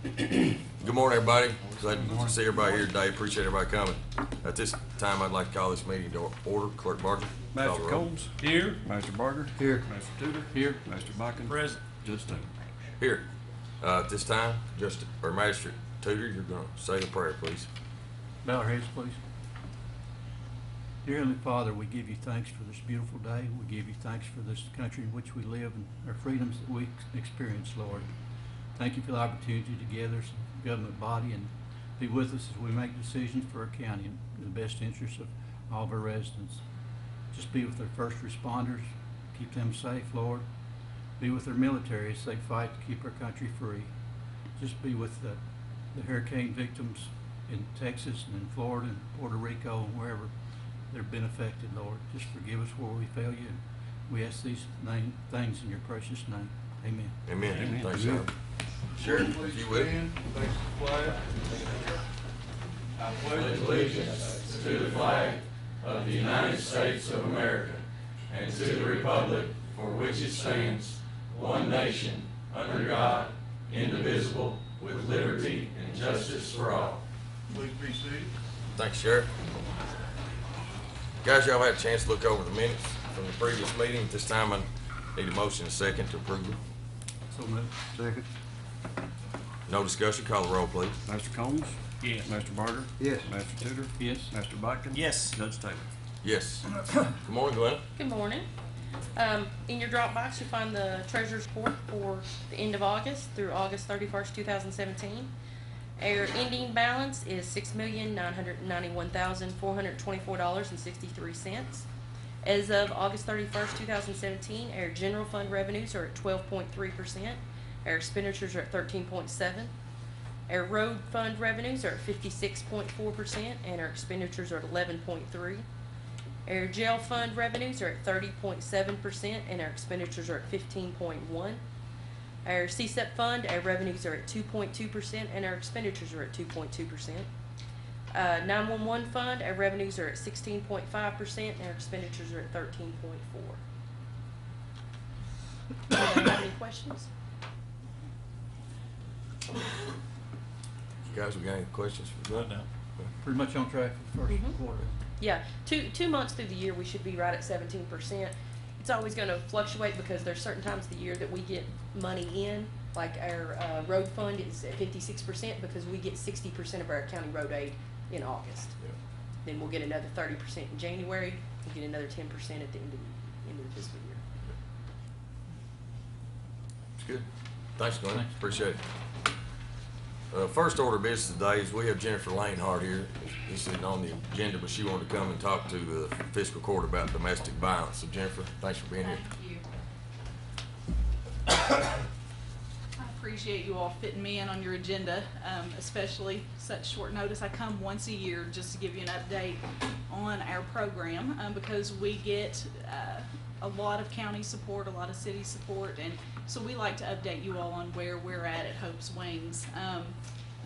Good morning, everybody. Glad to see everybody here today. Appreciate everybody coming. At this time, I'd like to call this meeting to order. Clerk Barger. Master Combs. Here. Master Barger. Here. Master Tudor. Here. Master Bikin. Present. Judge Taylor. Here. At this time, Magistrate Tudor, you're going to say the prayer, please. Bow our heads, please. Dear Heavenly Father, we give you thanks for this beautiful day. We give you thanks for this country in which we live and our freedoms that we experience, Lord. Thank you for the opportunity to gather as a government body and be with us as we make decisions for our county in the best interest of all of our residents. Just be with our first responders, keep them safe, Lord. Be with our military as they fight to keep our country free. Just be with the hurricane victims in Texas and in Florida and Puerto Rico and wherever they've been affected, Lord. Just forgive us where we fail you. We ask these things in your precious name. Amen. Amen. Amen. Thanks, Sheriff. Sheriff, if you will. Face the flag. I pledge allegiance to the flag of the United States of America and to the republic for which it stands, one nation, under God, indivisible, with liberty and justice for all. Please be seated. Thanks, Sheriff. Guys, y'all had a chance to look over the minutes from the previous meeting. At this time, I need a motion and a second to approve them. So moved. Second. No discussion. Call the roll, please. Master Combs. Yes. Master Barger. Yes. Master Tudor. Yes. Master Bikin. Yes. Judge Taylor. Yes. Good morning, Glenn. Good morning. In your Dropbox, you'll find the treasurer's report for the end of August through August 31st, 2017. Our ending balance is $6,991,424.63. As of August 31st, 2017, our general fund revenues are at 12.3%. Our expenditures are at 13.7%. Our road fund revenues are at 56.4%, and our expenditures are at 11.3%. Our jail fund revenues are at 30.7%, and our expenditures are at 15.1%. Our CSEP fund, our revenues are at 2.2%, and our expenditures are at 2.2%. 911 fund, our revenues are at 16.5%, and our expenditures are at 13.4%. Do you have any questions? Guys, we got any questions for Glenn? No. Pretty much on track for the first quarter. Yeah, two months through the year, we should be right at 17%. It's always going to fluctuate because there's certain times of the year that we get money in, like our road fund is at 56% because we get 60% of our county road aid in August. Yeah. Then we'll get another 30% in January. We'll get another 10% at the end of the fiscal year. It's good. Thanks, Glenn. Thanks. Appreciate it. First order of business today is we have Jennifer Lanehart here. She's sitting on the agenda, but she wanted to come and talk to the fiscal court about domestic violence. So Jennifer, thanks for being here. Thank you. I appreciate you all fitting me in on your agenda, especially such short notice. I come once a year just to give you an update on our program because we get a lot of county support, a lot of city support, and so we like to update you all on where we're at Hope's Wings.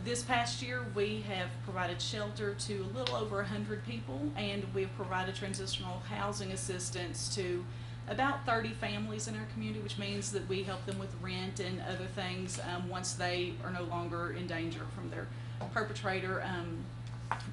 This past year, we have provided shelter to a little over 100 people, and we've provided transitional housing assistance to about 30 families in our community, which means that we help them with rent and other things once they are no longer in danger from their perpetrator.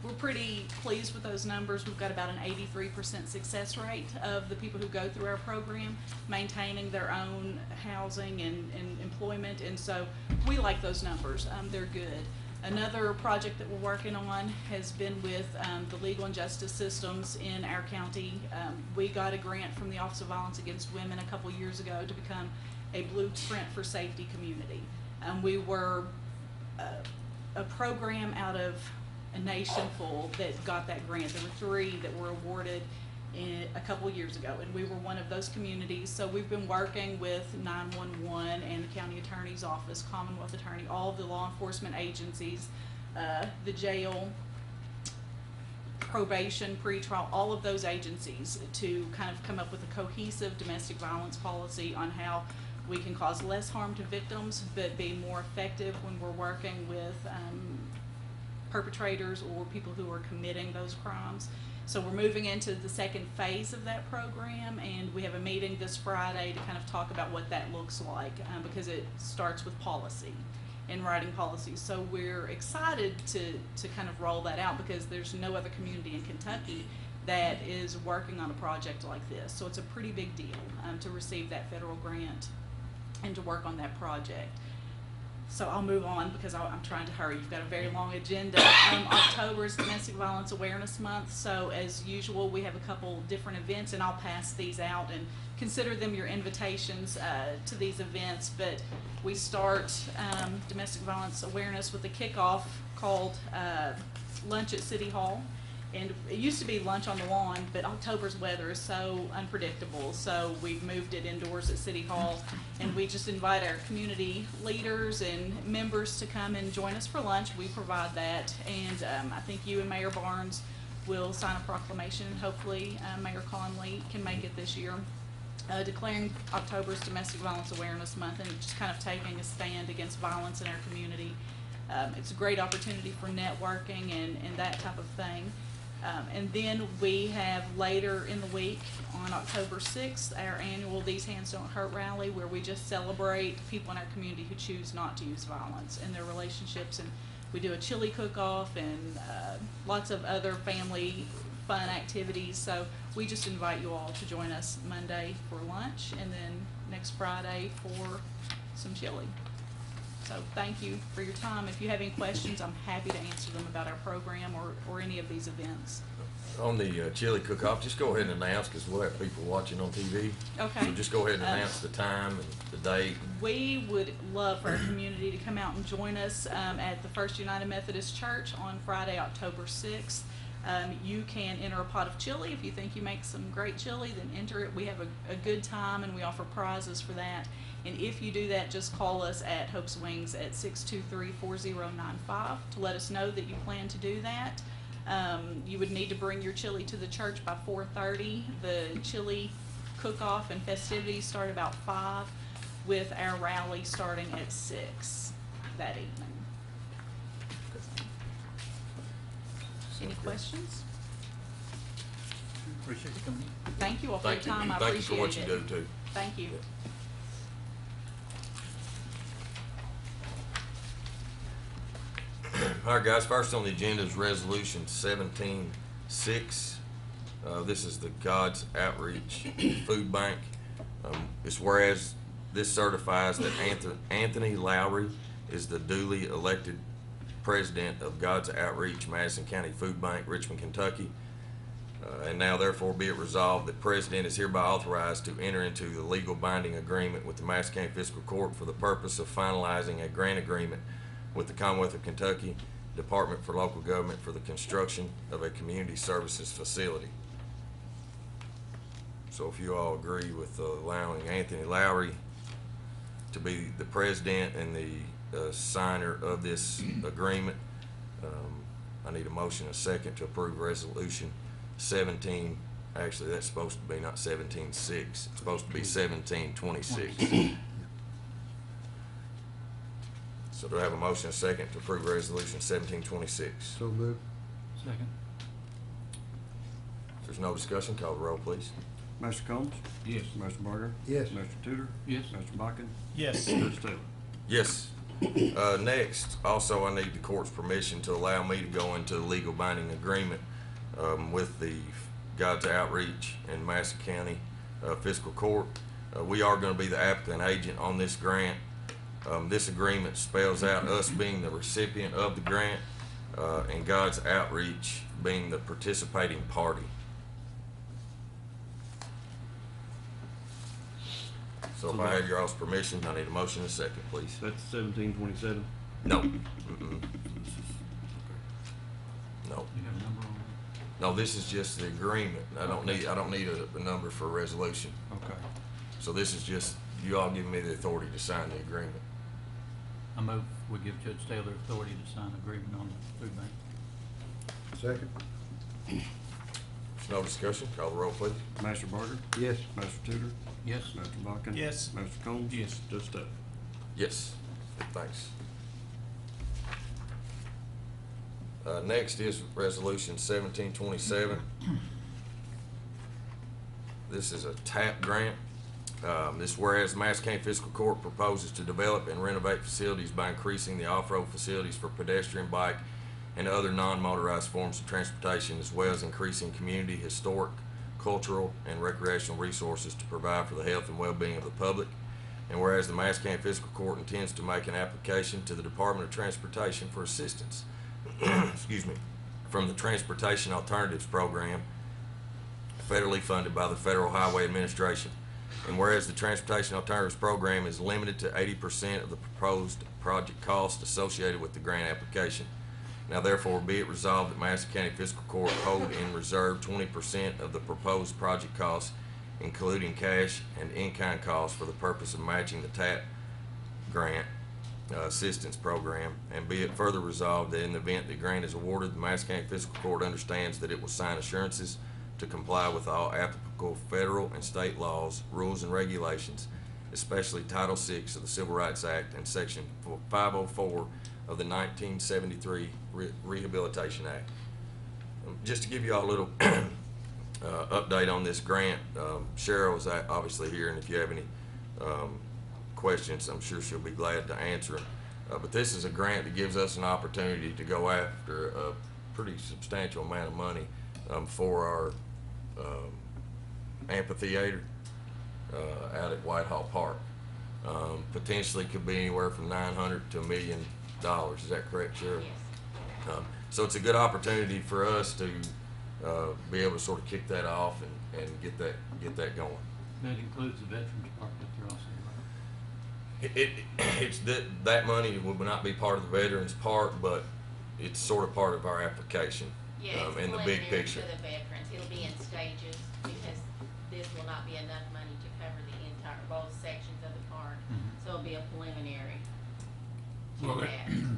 We're pretty pleased with those numbers. We've got about an 83% success rate of the people who go through our program maintaining their own housing and employment, and so we like those numbers. They're good. Another project that we're working on has been with the legal and justice systems in our county. We got a grant from the Office of Violence Against Women a couple years ago to become a blueprint for safety community. We were a program out of a nation full that got that grant. There were 3 that were awarded a couple years ago, and we were one of those communities. So we've been working with 911 and the county attorney's office, Commonwealth Attorney, all of the law enforcement agencies, the jail, probation, pretrial, all of those agencies to kind of come up with a cohesive domestic violence policy on how we can cause less harm to victims but be more effective when we're working with perpetrators or people who are committing those crimes. So we're moving into the second phase of that program, and we have a meeting this Friday to kind of talk about what that looks like because it starts with policy. and writing policies. So we're excited to kind of roll that out because there's no other community in Kentucky that is working on a project like this. So it's a pretty big deal to receive that federal grant and to work on that project. So I'll move on because I'm trying to hurry. You've got a very long agenda. October is Domestic Violence Awareness Month. So as usual, we have a couple different events, and I'll pass these out and consider them your invitations to these events. But we start Domestic Violence Awareness with a kickoff called Lunch at City Hall. And it used to be lunch on the lawn, but October's weather is so unpredictable, so we've moved it indoors at City Hall. And we just invite our community leaders and members to come and join us for lunch. We provide that. And I think you and Mayor Barnes will sign a proclamation, and hopefully Mayor Conley can make it this year, declaring October's Domestic Violence Awareness Month and just kind of taking a stand against violence in our community. It's a great opportunity for networking and that type of thing. And then we have later in the week on October 6th, our annual These Hands Don't Hurt rally, where we just celebrate people in our community who choose not to use violence in their relationships. And we do a chili cook-off and lots of other family fun activities. So we just invite you all to join us Monday for lunch and then next Friday for some chili. So thank you for your time. If you have any questions, I'm happy to answer them about our program or any of these events. On the chili cook-off, just go ahead and announce, because we'll have people watching on TV. Okay. So just go ahead and announce the time and the date. We would love for our community to come out and join us at the First United Methodist Church on Friday, October 6th. You can enter a pot of chili. If you think you make some great chili, then enter it. We have a good time, and we offer prizes for that. And if you do that, just call us at Hope's Wings at 623-4095 to let us know that you plan to do that. You would need to bring your chili to the church by 4:30. The chili cook-off and festivities start about 5, with our rally starting at 6 that evening. Any questions? Appreciate you coming in. Thank you all for your Thank you. time. I Thank you appreciate for what you it. do, too. Thank you. All right, guys, first on the agenda is Resolution 17-6. This is the God's Outreach Food Bank. It's whereas this certifies that Anthony Lowry is the duly elected president of God's Outreach Madison County Food Bank, Richmond, Kentucky. And now therefore be it resolved that President is hereby authorized to enter into the legal binding agreement with the Madison County Fiscal Court for the purpose of finalizing a grant agreement with the Commonwealth of Kentucky Department for Local Government for the construction of a community services facility. So if you all agree with allowing Anthony Lowry to be the president and the signer of this agreement, I need a motion, a second, to approve resolution 17. Actually, that's supposed to be not 17-6. It's supposed to be 17-26. So do I have a motion, a second, to approve resolution 17-26? So moved. Second. If there's no discussion, call the roll, please. Mr. Combs? Yes. Mr. Barger? Yes. Mr. Tudor? Yes. Mr. Bakken? Yes. Judge Taylor? Yes. Next, also I need the court's permission to allow me to go into the legal binding agreement with the God's Outreach and Madison County Fiscal Court. We are going to be the applicant agent on this grant. This agreement spells out us being the recipient of the grant and God's Outreach being the participating party. So if I have your all's permission, I need a motion and a second, please. That's 1727. No. No. You have a number on No, this is just the agreement. I don't need a number for a resolution. it? Okay. So this is just, you all giving me the authority to sign the agreement. I move we give Judge Taylor authority to sign an agreement on the food bank. Second. There's no discussion. Call the roll, please. Mr. Barger? Yes. Mr. Tudor? Yes. Mr. Bakken? Yes. Mr. Combs? Yes. Judge Taylor? Yes. Thanks. Next is resolution 1727. This is a TAP grant. This whereas the Madison County Fiscal Court proposes to develop and renovate facilities by increasing the off-road facilities for pedestrian, bike, and other non-motorized forms of transportation, as well as increasing community, historic, cultural, and recreational resources to provide for the health and well-being of the public. And whereas the Madison County Fiscal Court intends to make an application to the Department of Transportation for assistance excuse me, from the Transportation Alternatives Program, federally funded by the Federal Highway Administration. And whereas the Transportation Alternatives Program is limited to 80% of the proposed project cost associated with the grant application. Now therefore be it resolved that Madison County Fiscal Court hold in reserve 20% of the proposed project costs, including cash and in-kind costs, for the purpose of matching the TAP grant assistance program. And be it further resolved that in the event the grant is awarded, the Madison County Fiscal Court understands that it will sign assurances to comply with all applicable federal and state laws, rules, and regulations, especially Title VI of the Civil Rights Act and Section 504 of the 1973 Rehabilitation Act. Just to give you all a little update on this grant, Cheryl is obviously here, and if you have any questions, I'm sure she'll be glad to answer them. But this is a grant that gives us an opportunity to go after a pretty substantial amount of money for our amphitheater out at Whitehall Park. Potentially could be anywhere from $900 to $1 million. Is that correct, Cheryl? Yes. So it's a good opportunity for us to be able to sort of kick that off and get that going. That includes the Veterans Park that they're also, It's that money would not be part of the Veterans Park, but it's sort of part of our application. Yeah, it's in the big preliminary picture. for the veterans. It'll be in stages because this will not be enough money to cover the entire, both sections of the park. So it'll be a preliminary to Well, that,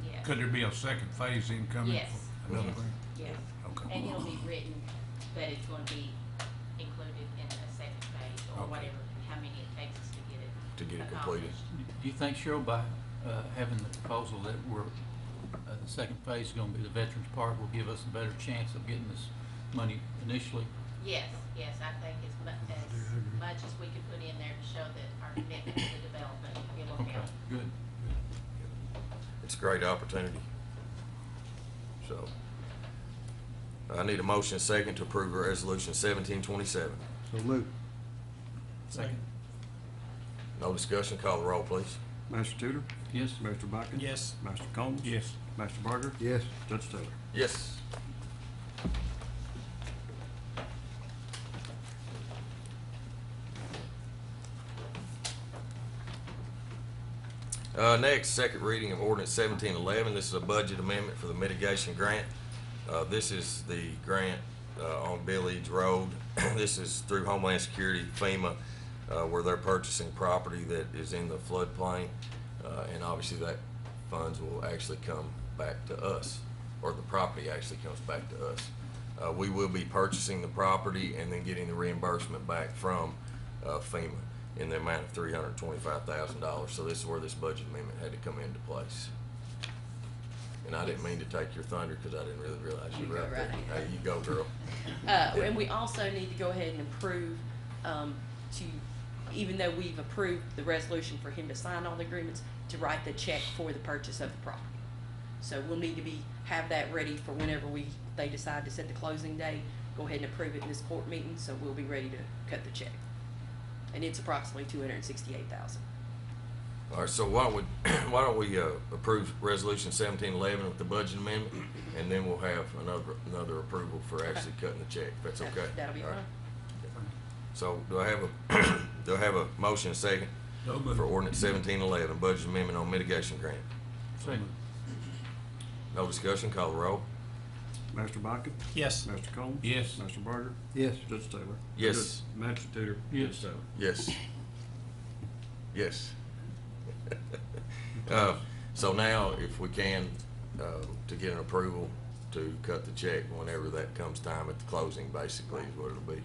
yes. Could there be a second phase incoming? Yes. For another grant? Yes. Okay. And it'll be written that it's gonna be included in a second phase or Okay. whatever, how many it takes us to get it completed. accomplished. do you think, Cheryl, by having the proposal that the second phase is gonna be the Veterans Park will give us a better chance of getting this money initially? Yes, I think as much as we can put in there to show that our commitment to the development, it will Okay, help. good. It's a great opportunity. So I need a motion and second to approve resolution 1727. So moved. Second. No discussion, call the roll, please. Master Tudor? Yes. Master Biken? Yes. Master Combs? Yes. Master Barger? Yes. Judge Taylor? Yes. Next, second reading of ordinance 1711. This is a budget amendment for the mitigation grant. This is the grant on Bill Eads Road. This is through Homeland Security, FEMA, where they're purchasing property that is in the floodplain. And obviously that funds will actually come back to us, or the property actually comes back to us. We will be purchasing the property and then getting the reimbursement back from FEMA in the amount of $325,000. So this is where this budget amendment had to come into place. And I didn't mean to take your thunder because I didn't really realize you were You out go there. right ahead. Hey, you go, girl. And we also need to go ahead and approve, even though we've approved the resolution for him to sign all the agreements, to write the check for the purchase of the property. So we'll need to have that ready for whenever they decide to set the closing date, go ahead and approve it in this court meeting, so we'll be ready to cut the check. And it's approximately $268,000. All right, so why don't we approve resolution 1711 with the budget amendment, and then we'll have another approval for actually cutting the check, if that's okay. That'll be All right. fine. So do I have a motion and second So moved. for ordinance 1711, budget amendment on mitigation grant? Second. No discussion, call the roll. Master Biken? Yes. Master Combs? Yes. Master Barger? Yes. Judge Taylor? Yes. Judge- Master Tudor? Yes. Judge Taylor? Yes. Yes. So now, if we can, to get an approval to cut the check whenever that comes time at the closing, basically, is what it'll be.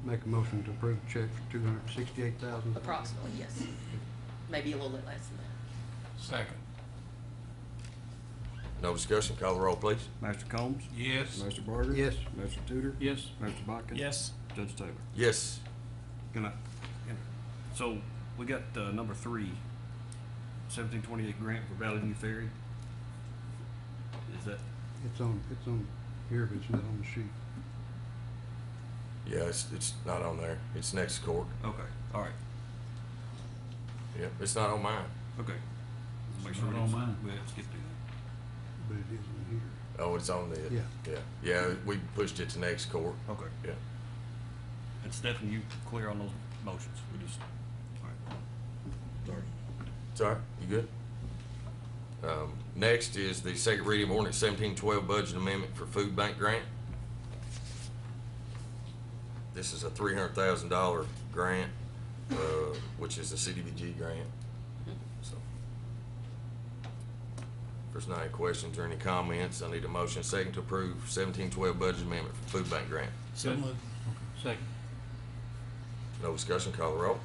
Make a motion to approve the check for $268,000. Approximately, yes. Maybe a little bit less than that. Second. No discussion, call the roll, please. Master Combs? Yes. Master Barger? Yes. Master Tudor? Yes. Master Biken? Yes. Judge Taylor? Yes. Good night. So we got, number 3, 1728 grant for Valley View Ferry. Is that, It's on here, but it's not on the sheet. Yeah, it's not on there. It's next court. okay, all right, Yep, it's not on mine. okay. Let's make It's sure not we on didn't- mine. we didn't skip through that. But it is in here. Oh, it's on the, Yeah. yeah, we pushed it to next court. Okay. Yeah. And Stephanie, you clear on those motions? We just, all right. Sorry. It's all right, you good? Next is the second reading of ordinance 1712 budget amendment for food bank grant. This is a $300,000 grant, which is a CDBG grant. So, if there's not any questions or any comments, I need a motion second to approve 1712 budget amendment for food bank grant. So moved. Okay, second. No discussion, call the roll.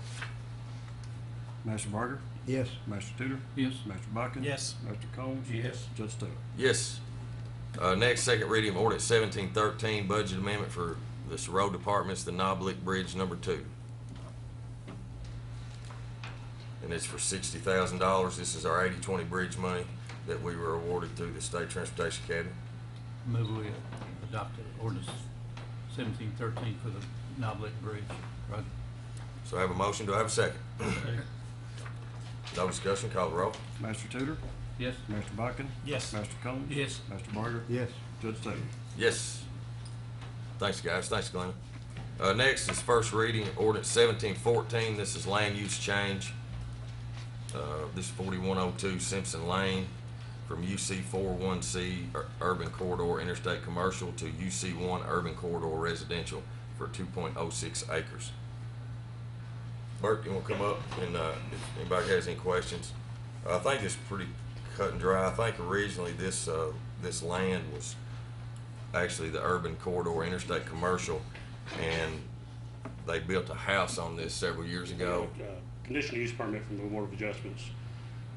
Master Barger? Yes. Master Tudor? Yes. Master Buckin? Yes. Master Combs? Yes. Judge Taylor? Yes. Next, second reading of ordinance 1713 budget amendment for this road department's the Knoblick Bridge number 2. And it's for $60,000. This is our 80/20 bridge money that we were awarded through the State Transportation Academy. Move we adopted ordinance 1713 for the Knoblick Bridge. Right. So I have a motion. Do I have a second? No discussion. Call the roll. Master Tudor? Yes. Master Buckin? Yes. Master Combs? Yes. Master Barger? Yes. Judge Taylor? Yes. Thanks, guys. Thanks, Glenn. Next is first reading ordinance 1714. This is land use change. This is 4102 Simpson Lane from UC41C Urban Corridor Interstate Commercial to UC1 Urban Corridor Residential for 2.06 acres. Bert, you want to come up and if anybody has any questions? I think it's pretty cut and dry. I think originally this land was actually the Urban Corridor Interstate Commercial, and they built a house on this several years ago. Conditional use permit from the Board of Adjustments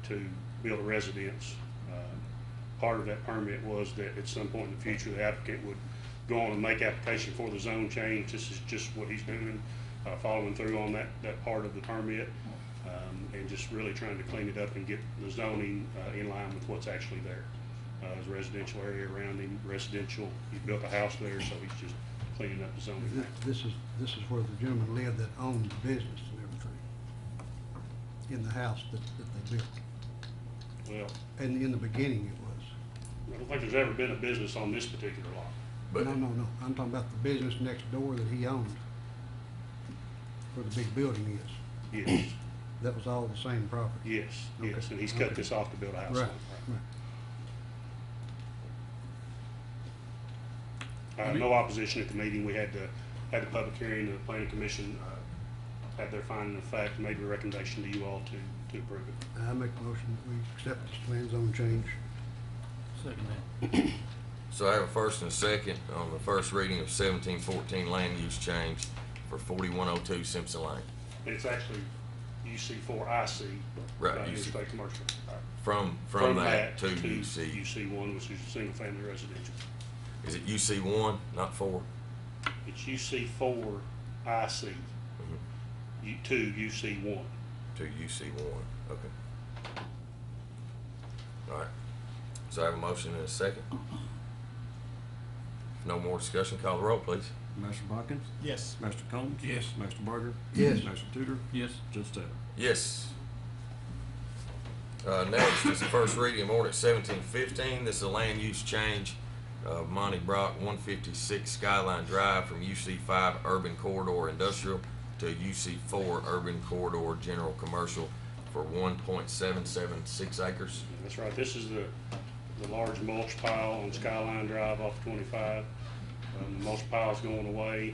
to build a residence. Part of that permit was that at some point in the future, the applicant would go on and make application for the zone change. This is just what he's doing, following through on that part of the permit, and just really trying to clean it up and get the zoning in line with what's actually there. There's a residential area around him, residential, he built a house there, so he's just cleaning up the zoning. This is where the gentleman lived that owned the business and everything, in the house that they built. Well, And in the beginning it was. I don't think there's ever been a business on this particular lot. But No. I'm talking about the business next door that he owned, where the big building is. Yes, That was all the same property. yes, yes, Okay. and he's cut Okay. this off to build a house on Right, it. right. No opposition at the meeting. We had the public hearing, the planning commission, had their finding of fact, made a recommendation to you all to approve it. I make a motion that we accept this land zone change. Second that. so I have a first and a second on the first reading of 1714 land use change for 4102 Simpson Lane. And it's actually UC4IC. Right, Interstate Commercial. From that to UC. UC1, which is a single family residential. Is it UC1, not 4? It's UC4IC to UC1. To UC1, okay. All right, so I have a motion and a second. If no more discussion, call the roll, please. Master Buckin? Yes. Master Combs? Yes. Master Barger? Yes. Master Tudor? Yes. Judge Taylor? Yes. Next is the first reading of ordinance 1715. This is a land use change of Monty Brock, 156 Skyline Drive from UC5 Urban Corridor Industrial to UC4 Urban Corridor General Commercial for 1.776 acres. That's right. This is the large mulch pile on Skyline Drive off 25. The mulch pile's going away.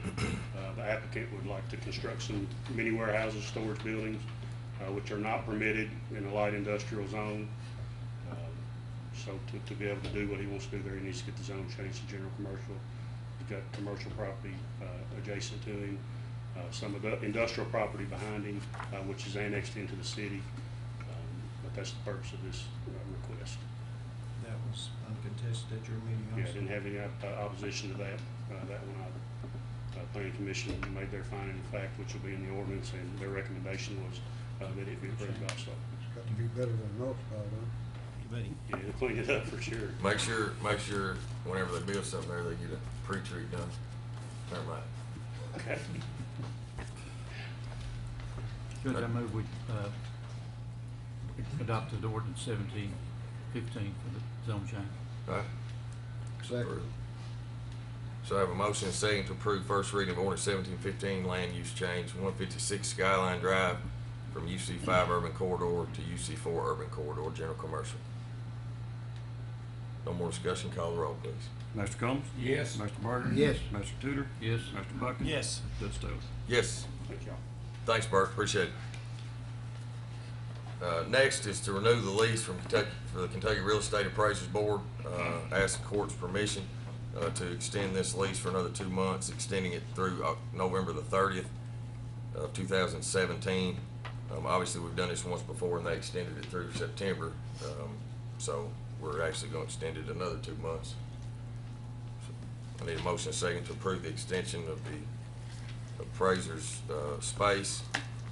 The applicant would like to construct some mini warehouses, storage buildings, which are not permitted in a light industrial zone. So to be able to do what he wants to do there, he needs to get the zone changed to general commercial. He's got commercial property adjacent to him, some of the industrial property behind him, which is annexed into the city. But that's the purpose of this request. That was uncontested at your meeting Yeah, I also? didn't have any opposition to that one either. Planning Commission made their finding of fact, which will be in the ordinance, and their recommendation was that it be approved also. It's got to be better than most, though. Yeah, to clean it up for sure. Make sure whenever they build something there, they get a pre-treat done. Never mind. Okay. Judge, I move we adopted ordinance 1715 for the zone change. All right. Second. So I have a motion and a second to approve first reading of ordinance 1715, land use change, 156 Skyline Drive from UC5 urban corridor to UC4 urban corridor, general commercial. No more discussion, call the roll, please. Mr. Combs? Yes. Mr. Barker? Yes. Mr. Tudor? Yes. Mr. Bucket? Yes. Judge Taylor? Yes. Thank y'all. Thanks, Bert, appreciate it. Next is to renew the lease from Kentucky, for the Kentucky Real Estate Appraisers Board. Ask the court's permission to extend this lease for another 2 months, extending it through November the 30th of 2017. Obviously, we've done this once before and they extended it through September. So we're actually going to extend it another 2 months. So I need a motion and a second to approve the extension of the appraiser's space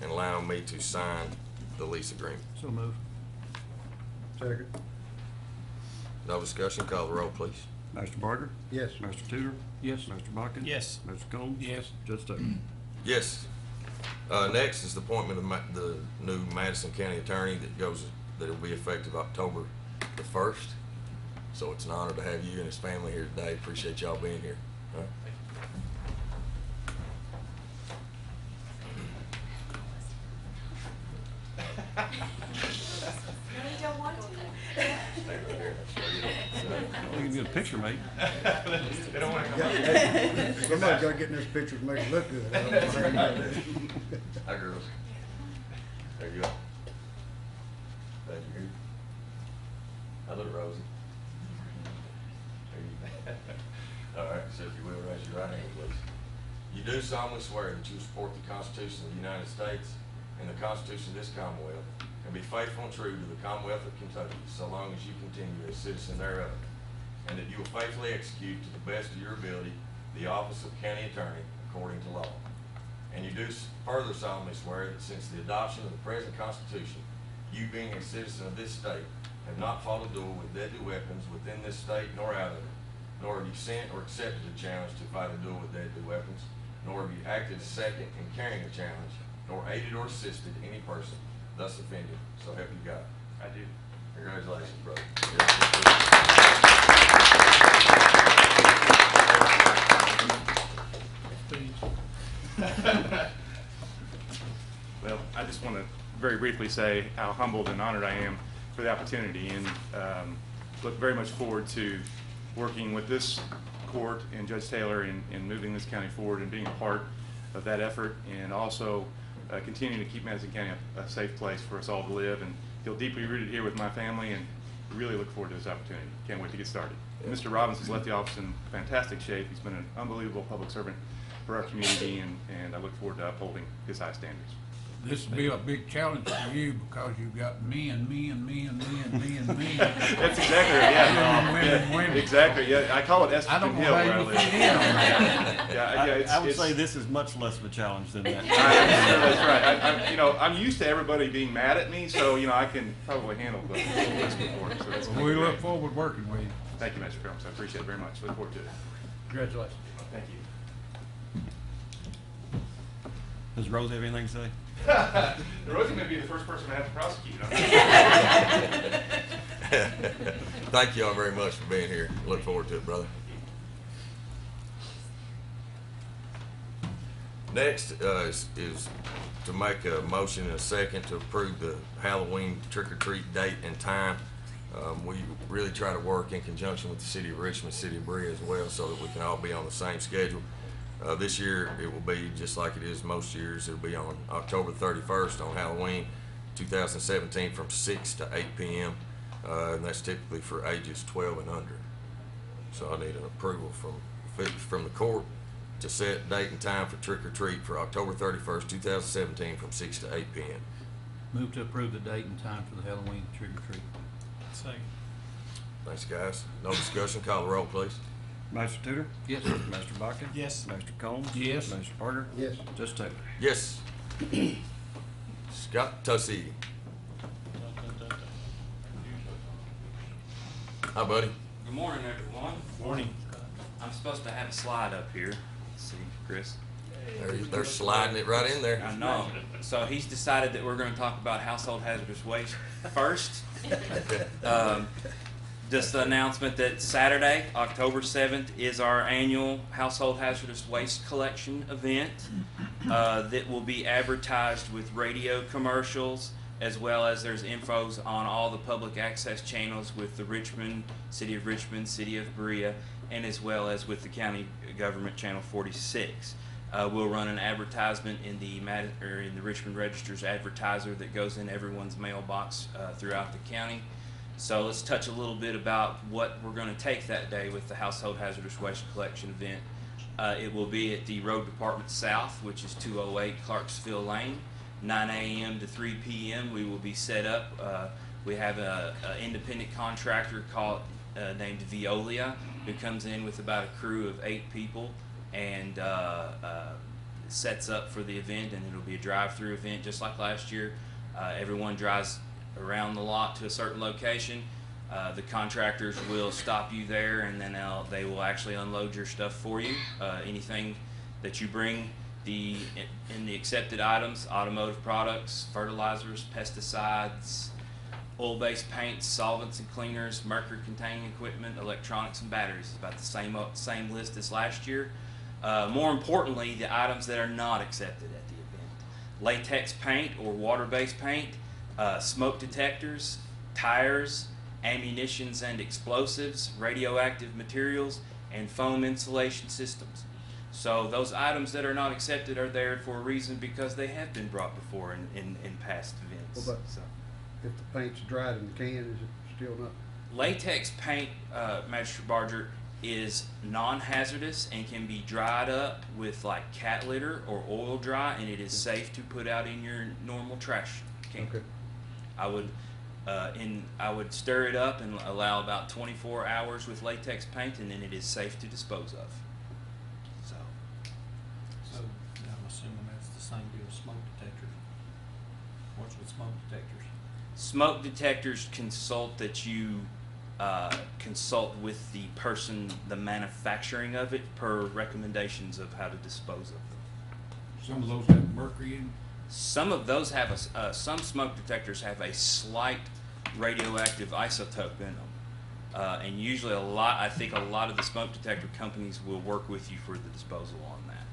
and allow me to sign the lease agreement. So move. Second. No discussion, call the roll, please. Mr. Barker? Yes. Mr. Tudor? Yes. Mr. Bucket? Yes. Mr. Combs? Yes. Judge Taylor? Yes. Next is the appointment of the new Madison County Attorney that will be effective October the 1st. So it's an honor to have you and his family here today. Appreciate y'all being here. All right. Stay right here. We can get a picture, mate. They don't want to come up. Somebody's got to get in this picture to make it look good. I don't know how you do it. Hi, girls. There you go. Glad you're here. Hello, Rosie. There you go. All right, so if you will, raise your right hand, please. You do solemnly swear that you will support the Constitution of the United States and the Constitution of this Commonwealth, and be faithful and true to the Commonwealth of Kentucky so long as you continue as citizen thereof, and that you will faithfully execute to the best of your ability the office of County Attorney according to law. And you do further solemnly swear that since the adoption of the present Constitution, you being a citizen of this state, have not fought a duel with deadly weapons within this state nor out of it, nor have you sent or accepted a challenge to fight a duel with deadly weapons, nor have you acted second in carrying a challenge, nor aided or assisted any person thus offended. So help you God. I do. Congratulations, brother. Well, I just want to very briefly say how humbled and honored I am for the opportunity, and look very much forward to working with this court and Judge Taylor in moving this county forward and being a part of that effort, and also continuing to keep Madison County a safe place for us all to live, and feel deeply rooted here with my family, and really look forward to this opportunity. Can't wait to get started. Mr. Robbins has left the office in fantastic shape. He's been an unbelievable public servant for our community, and I look forward to upholding his high standards. This will be a big challenge for you because you've got me and me and me and me and me and me. That's exactly right. Yeah, Women. exactly. Yeah, I call it I Estrogen don't know Hill where I how you live. fit in on that. I would say this is much less of a challenge than that. That's right. I'm used to everybody being mad at me, so I can probably handle the list before. So that's We look forward to working with you. Thank you, Mr. Combs. I appreciate it very much. Look forward to it. Congratulations. Thank you. Does Rose have anything to say? Rosie may be the first person I have to prosecute. Thank you all very much for being here. Look forward to it, brother. Next is to make a motion and a second to approve the Halloween trick-or-treat date and time. We really try to work in conjunction with the City of Richmond, City of Berea as well, so that we can all be on the same schedule. This year, it will be just like it is most years. It'll be on October 31st on Halloween 2017 from 6 to 8 p.m. And that's typically for ages 12 and under. So I need an approval from the court to set date and time for trick or treat for October 31st, 2017 from 6 to 8 p.m. Move to approve the date and time for the Halloween trick or treat. Second. Thanks, guys. No discussion. Call the roll, please. Master Tudor? Yes. Master Baca? Yes. Master Combs? Yes. Master Parker? Yes. Judge Taylor? Yes. Scott Tussey. Hi, buddy. Good morning, everyone. Morning. I'm supposed to have a slide up here. Let's see, Chris. They're sliding it right in there. I know. So he's decided that we're going to talk about household hazardous waste first. Just the announcement that Saturday, October 7th, is our annual household hazardous waste collection event that will be advertised with radio commercials, as well as there's infos on all the public access channels with the Richmond, City of Richmond, City of Berea, and as well as with the county government channel 46. We'll run an advertisement in the Richmond Register's advertiser that goes in everyone's mailbox throughout the county. So let's touch a little bit about what we're going to take that day with the household hazardous waste collection event. It will be at the Road Department South, which is 208 Clarksville Lane, 9 a.m. to 3 p.m. We will be set up. We have an independent contractor named Veolia, who comes in with about a crew of 8 people and sets up for the event, and it'll be a drive-through event just like last year. Everyone drives around the lot to a certain location. The contractors will stop you there, and then they will actually unload your stuff for you. Anything that you bring in the accepted items, automotive products, fertilizers, pesticides, oil-based paints, solvents and cleaners, mercury-containing equipment, electronics, and batteries. It's about the same list as last year. More importantly, the items that are not accepted at the event: latex paint or water-based paint, smoke detectors, tires, ammunitions and explosives, radioactive materials, and foam insulation systems. So those items that are not accepted are there for a reason, because they have been brought before in past events. Well, but So, if the paint's dried in the can, is it still not? latex paint, Magistrate Barger, is non-hazardous and can be dried up with like cat litter or oil dry, and it is safe to put out in your normal trash can. Okay. I would stir it up and allow about 24 hours with latex paint, and then it is safe to dispose of. So, So I'm assuming that's the same deal with smoke detectors. What's with smoke detectors? smoke detectors consult that you consult with the person, the manufacturing of it, per recommendations of how to dispose of them. Some of those have mercury in. Some of those have some smoke detectors have a slight radioactive isotope in them, and usually I think a lot of the smoke detector companies will work with you for the disposal on that.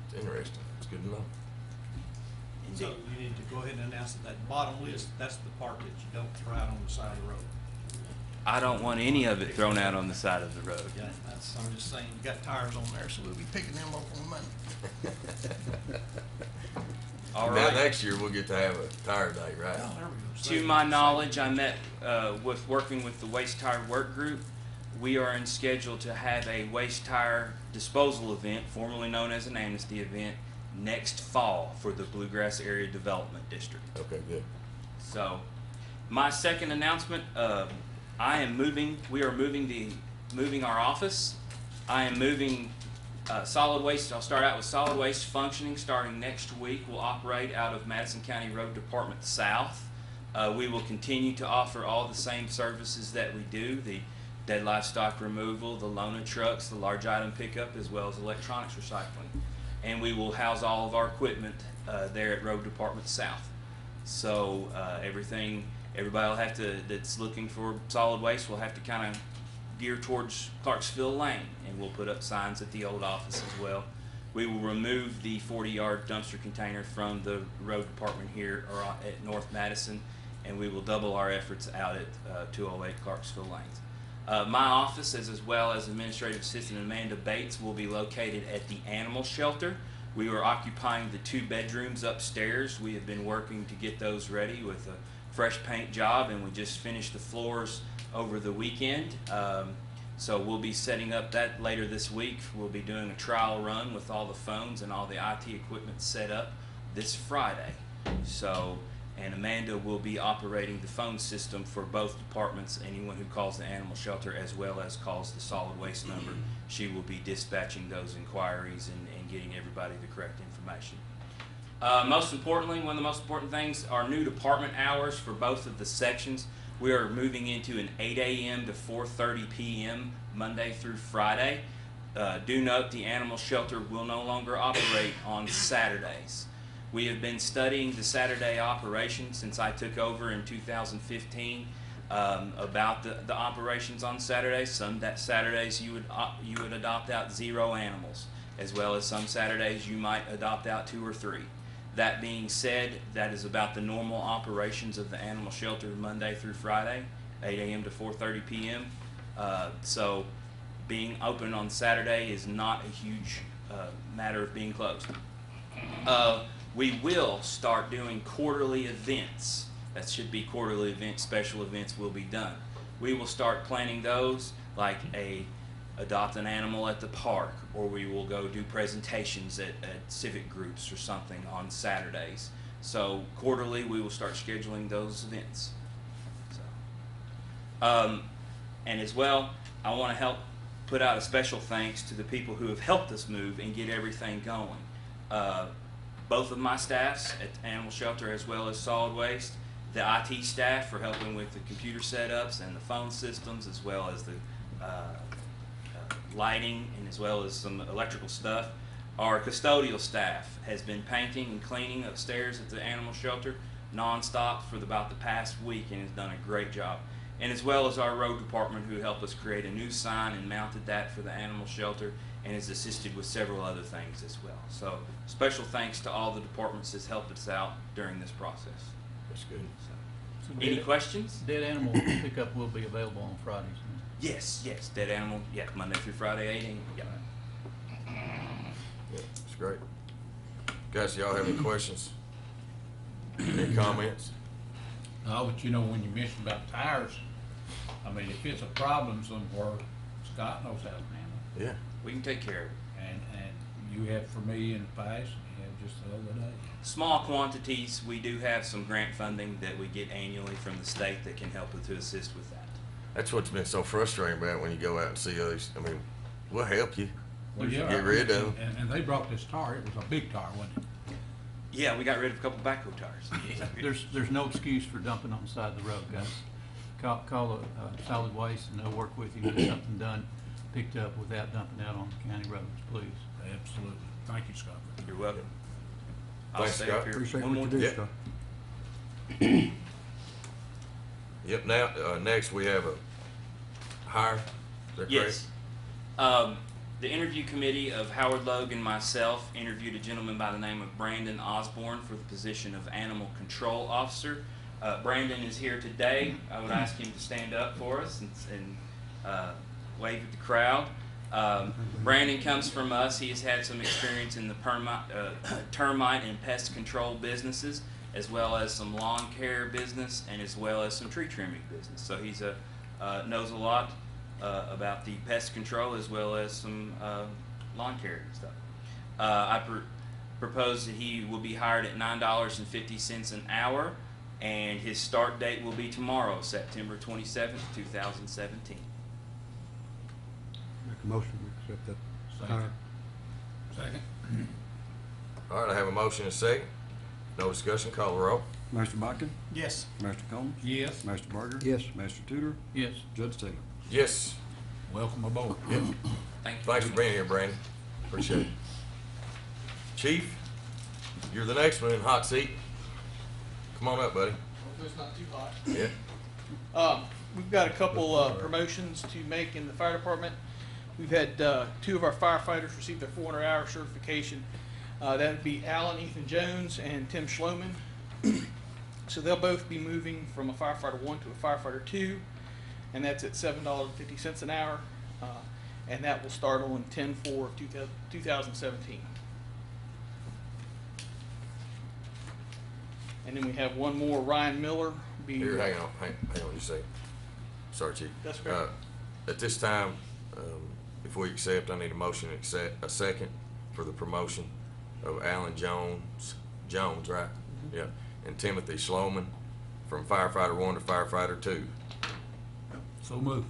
It's interesting. It's good to know. So Indeed. you need to go ahead and announce that bottom list, that's the part that you don't throw out on the side of the road. I don't want any of it thrown out on the side of the road. Yeah, I'm just saying, you got tires on there, so we'll be picking them up on Monday. All Now right. next year we'll get to have a tire day, right? Oh, there we go. To Save- my save knowledge, I pictures. met with working with the waste tire work group. We are in schedule to have a waste tire disposal event, formerly known as an amnesty event, next fall for the Bluegrass Area Development District. Okay, good. So, my second announcement: we are moving our office. I am moving solid waste. I'll start out with solid waste functioning starting next week. We'll operate out of Madison County Road Department South. We will continue to offer all the same services that we do: the dead livestock removal, the loaner trucks, the large item pickup, as well as electronics recycling. And we will house all of our equipment there at Road Department South. So everybody will have to, that's looking for solid waste, will have to kind of gear towards Clarksville Lane, and we'll put up signs at the old office as well. We will remove the 40-yard dumpster container from the road department here or at North Madison, and we will double our efforts out at 208 Clarksville Lanes. My office, as well as Administrative Assistant Amanda Bates, will be located at the animal shelter. We are occupying the 2 bedrooms upstairs. We have been working to get those ready with a fresh paint job, and we just finished the floors over the weekend. So we'll be setting up that later this week. We'll be doing a trial run with all the phones and all the IT equipment set up this Friday. So and Amanda will be operating the phone system for both departments. Anyone who calls the animal shelter as well as calls the solid waste number, she will be dispatching those inquiries and getting everybody the correct information. Most importantly, one of the most important things are new department hours for both of the sections. We are moving into an 8 a.m. to 4:30 p.m. Monday through Friday. Do note the animal shelter will no longer operate on Saturdays. We have been studying the Saturday operation since I took over in 2015 about the operations on Saturdays. Some Saturdays you would adopt out 0 animals, as well as some Saturdays you might adopt out 2 or 3. That being said, that is about the normal operations of the animal shelter Monday through Friday, 8 a.m. to 4:30 p.m. So being open on Saturday is not a huge matter of being closed. We will start doing quarterly events. That should be quarterly events, special events will be done. We will start planning those, like adopt an animal at the park, or we will go do presentations at civic groups or something on Saturdays. So quarterly we will start scheduling those events. So, and as well, I want to help put out a special thanks to the people who have helped us move and get everything going. Both of my staffs at the animal shelter as well as solid waste, the IT staff for helping with the computer setups and the phone systems, as well as the lighting and as well as some electrical stuff. Our custodial staff has been painting and cleaning upstairs at the animal shelter non-stop for about the past week and has done a great job. And as well as our road department, who helped us create a new sign and mounted that for the animal shelter and has assisted with several other things as well. So special thanks to all the departments that's helped us out during this process. That's good. So Any questions? Dead animal pickup will be available on Fridays. Yes, dead animal, yeah, Monday through Friday, 8 a.m. Yeah. Yeah, that's great. Guys, y'all have any questions? Any comments? No, but you know, when you mentioned about tires, I mean, if it's a problem somewhere, Scott knows how to handle it. Yeah. We can take care of it. And you have for me in the past, and you have just the other day. Small quantities, we do have some grant funding that we get annually from the state that can help us to assist with that. That's what's been so frustrating about when you go out and see others. I mean, we'll help you. Well, We yeah, get rid of them. And they brought this tire, it was a big tire, wasn't it? Yeah, we got rid of a couple backhoe tires. There's no excuse for dumping on the side of the road, guys. Call solid waste and they'll work with you, get something done, picked up without dumping out on county roads, please. Absolutely. Thank you, Scott. You're welcome. I'll Thanks, stay Scott. up here Appreciate one what more you do, time. Scott. Yep, now, next we have a hire. Is that Yes. The interview committee of Howard Logue and myself interviewed a gentleman by the name of Brandon Osborne for the position of Animal Control Officer. Brandon is here today. I would ask him to stand up for us and wave at the crowd. Brandon comes from us. He has had some experience in the termite and pest control businesses, as well as some lawn care business, and as well as some tree trimming business. So he's knows a lot about the pest control as well as some lawn care and stuff. I propose that he will be hired at $9.50 an hour, and his start date will be tomorrow, September 27th, 2017. Make a motion to accept that Second. hire. Second. All right, I have a motion and a second. No discussion, call the roll. Mr. Bodkin? Yes. Mr. Combs? Yes. Mr. Berger? Yes. Mr. Tudor? Yes. Judge Taylor? Yes. Welcome aboard. Yep. Thank you. Thanks for being here, Brandon. Appreciate it. Chief, you're the next one in hot seat. Come on up, buddy. Hopefully it's not too hot. Yeah. We've got a couple promotions to make in the fire department. We've had 2 of our firefighters receive their 400-hour certification. That would be Alan Ethan Jones and Tim Schloman. So they'll both be moving from a firefighter 1 to a firefighter 2, and that's at $7.50 an hour, and that will start on 10/4/2017. And then we have one more, Ryan Miller. Here, hang on just a second. Sorry, Chief. That's okay. At this time, if we accept, I need a motion to accept a second for the promotion of Alan Jones, right? Yeah. and Timothy Schloman from firefighter 1 to firefighter 2. So move.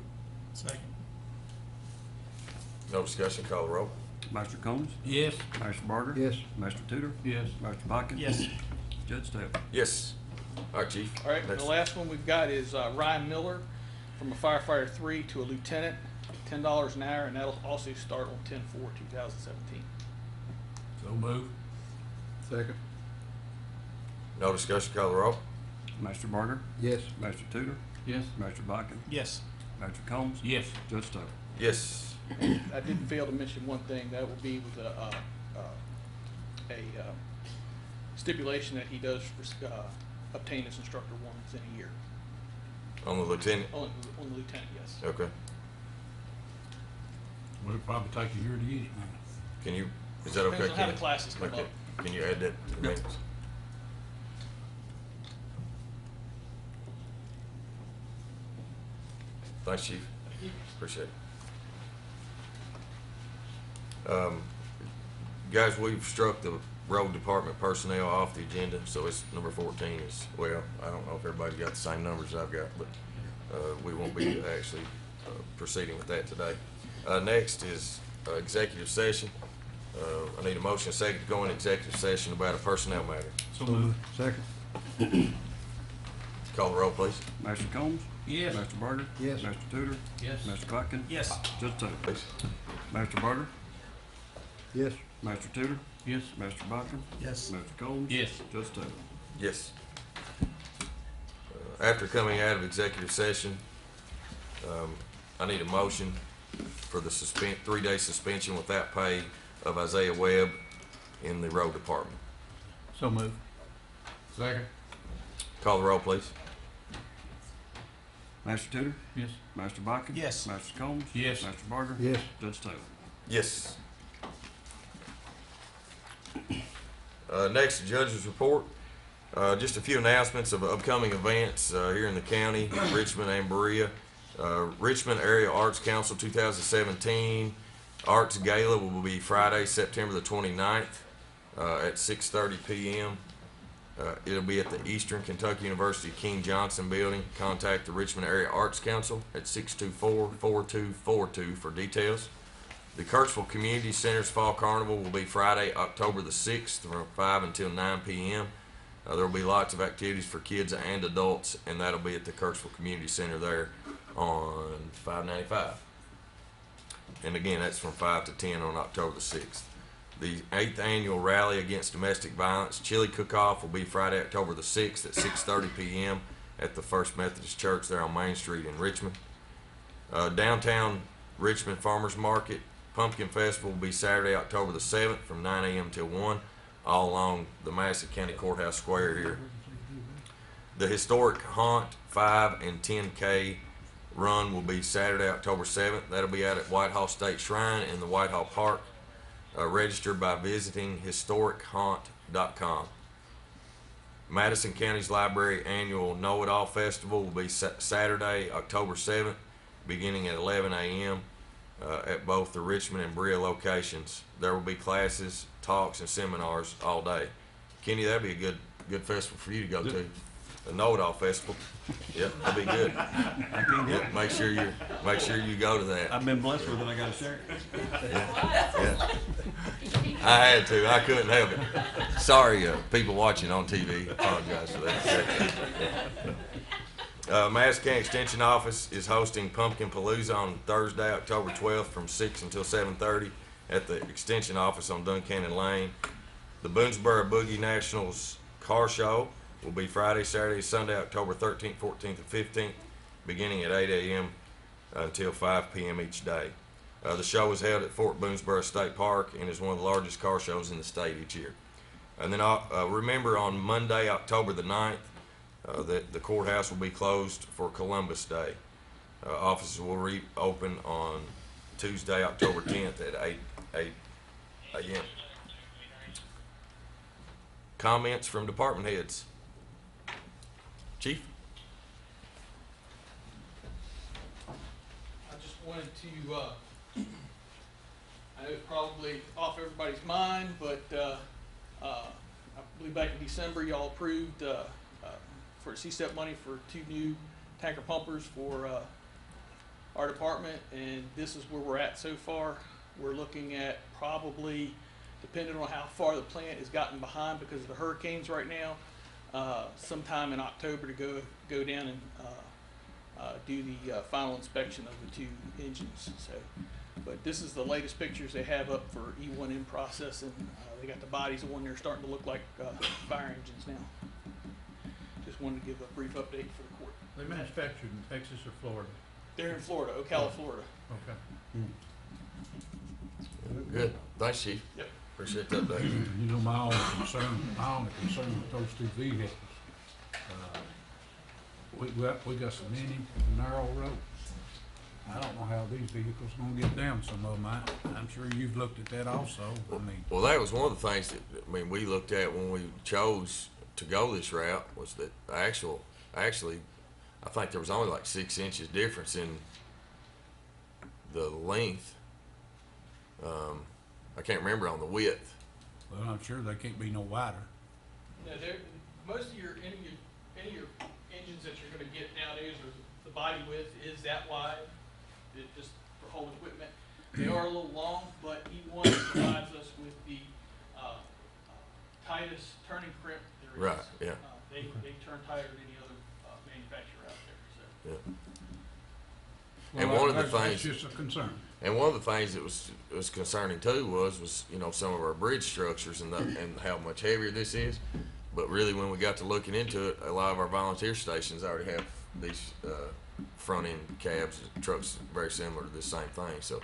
Second. No discussion, call the roll. Master Combs? Yes. Master Barger? Yes. Master Tudor? Yes. Master Pickens? Yes. Judge Staley? Yes. All right, Chief. All right, Next. the last one we've got is Ryan Miller from a firefighter 3 to a lieutenant, $10 an hour, and that'll also start on 10/4/2017. So move. Second. No discussion, call the roll. Master Barger? Yes. Master Tudor? Yes. Master Pickens? Yes. Master Combs? Yes. Judge Staley? Yes. I did fail to mention one thing, that will be with a stipulation that he does obtain his instructor one within a year. On the lieutenant? On the lieutenant, yes. Okay. Well, it'll probably take a year to get it. Can you, is that okay, Depends on how Kenny? the classes come Okay. up. Can you add that to the minutes? Thanks, Chief. Appreciate it. Guys, we've struck the road department personnel off the agenda, so it's number 14 is, well, I don't know if everybody got the same numbers I've got, but we won't be actually proceeding with that today. Next is executive session. I need a motion second to go in executive session about a personnel matter. So moved. Second. Call the roll, please. Master Combs? Yes. Master Barger? Yes. Master Tudor? Yes. Master Pickens? Yes. Judge Staley? Please. Master Barger? Yes. Master Tudor? Yes. Master Pickens? Yes. Master Combs? Yes. Judge Staley? Yes. After coming out of executive session, I need a motion for the 3-day suspension without pay of Isaiah Webb in the road department. So moved. Second. Call the roll, please. Master Tudor? Yes. Master Pickens? Yes. Master Combs? Yes. Master Barger? Yes. Judge Staley? Yes. Next, the judge's report. Just a few announcements of upcoming events here in the county, Richmond and Berea. Richmond Area Arts Council 2017 Arts Gala will be Friday, September the 29th at 6:30 p.m. It'll be at the Eastern Kentucky University King Johnson Building. Contact the Richmond Area Arts Council at 624-4242 for details. The Kirksville Community Center's Fall Carnival will be Friday, October the 6th from 5 until 9 p.m. There will be lots of activities for kids and adults, and that'll be at the Kirksville Community Center there on 595. And again, that's from 5 to 10 on October the 6th. The 8th Annual Rally Against Domestic Violence Chili Cook-Off will be Friday, October the 6th at 6:30 p.m. at the First Methodist Church there on Main Street in Richmond. Downtown Richmond Farmers Market Pumpkin Festival will be Saturday, October the 7th from 9 a.m. till 1, all along the Madison County Courthouse Square here. The Historic Haunt 5 and 10K run will be Saturday, October 7th. That'll be out at Whitehall State Shrine in the Whitehall Park. Register by visiting historichaunt.com. Madison County's Library Annual Know-It-All Festival will be Saturday, October 7th, beginning at 11 a.m. At both the Richmond and Berea locations. There will be classes, talks, and seminars all day. Kenny, that'd be a good festival for you to go to. The Know-It-All Festival. Yep, that'd be good. I can't help Yep, make sure you go to that. I've been blessed with it, I gotta share it. Yeah. I had to. I couldn't help it. Sorry, people watching on TV. Apologize for that. Madison County Extension Office is hosting Pumpkin Palooza on Thursday, October 12th from 6 until 7:30 at the Extension Office on Duncannon Lane. The Boonesboro Boogie Nationals Car Show will be Friday, Saturday, Sunday, October 13th, 14th, and 15th, beginning at 8 a.m. Until 5 p.m. each day. The show is held at Fort Boonesboro State Park and is one of the largest car shows in the state each year. And then remember on Monday, October the 9th, that the courthouse will be closed for Columbus Day. Offices will reopen on Tuesday, October 10th at 8 a.m. Comments from department heads? Chief? I just wanted to, I know it's probably off everybody's mind, but I believe back in December, y'all approved, for C-step money for 2 new tanker pumpers for, our department, and this is where we're at so far. We're looking at probably, depending on how far the plant has gotten behind because of the hurricanes right now, sometime in October to go down and do the final inspection of the 2 engines. So, but this is the latest pictures they have up for E1M processing. They got the bodies on there starting to look like fire engines now. Just wanted to give a brief update for the court. They manufactured in Texas or Florida? They're in Florida, Ocala, Florida. Okay. Good. Thanks, Chief. Yep. Appreciate the update. You know, my only concern with those 2 vehicles, we got some narrow roads. I don't know how these vehicles gonna get down some of them. I'm sure you've looked at that also. I mean, Well, that was one of the things that, we looked at when we chose to go this route was that actually, I think there was only like 6 inches difference in the length. I can't remember on the width. well, I'm sure they can't be no wider. No, most of any of your engines that you're gonna get nowadays, are the body width is that wide, just for whole equipment. They are a little long, but E1 provides us with the, tightest turning crimp there is. Right, yeah. They turn tighter than any other, manufacturer out there, so. Yeah. And one of the That's things, just a concern. and one of the things that was concerning too was some of our bridge structures and how much heavier this is. But really, when we got to looking into it, a lot of our volunteer stations already have these front end cabs, trucks very similar to this same thing. So,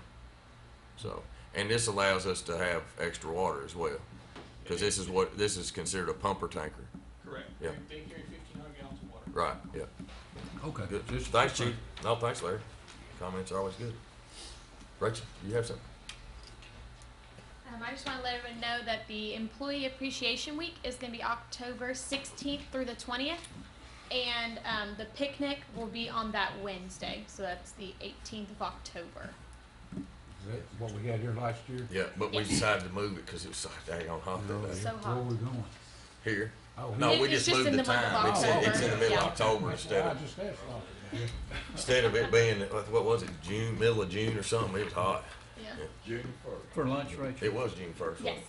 and this allows us to have extra water as well, because this is considered a pumper tanker. Correct. Yeah. They carry 1,500 gallons of water. Right. Yeah. Okay. Good. just a Thanks, concern. Chief. No, thanks, Larry. Comments are always good. Rachel, you have something? I just want to let everyone know that the Employee Appreciation Week is going to be October 16th through the 20th, and the picnic will be on that Wednesday, so that's the 18th of October. Is that what we had here last year? Yeah, but we Yes. decided to move it because it was so daggone hot that day. So Where hot. are we going? Here. Oh, No, It- we it's just just moved in the the month of time. It's in the October. middle Yeah. of October That's instead why I of just asked. it being what was it, June, middle of June or something. It was hot. Yeah. June For lunch, Rachel? It was June 1st. Yes.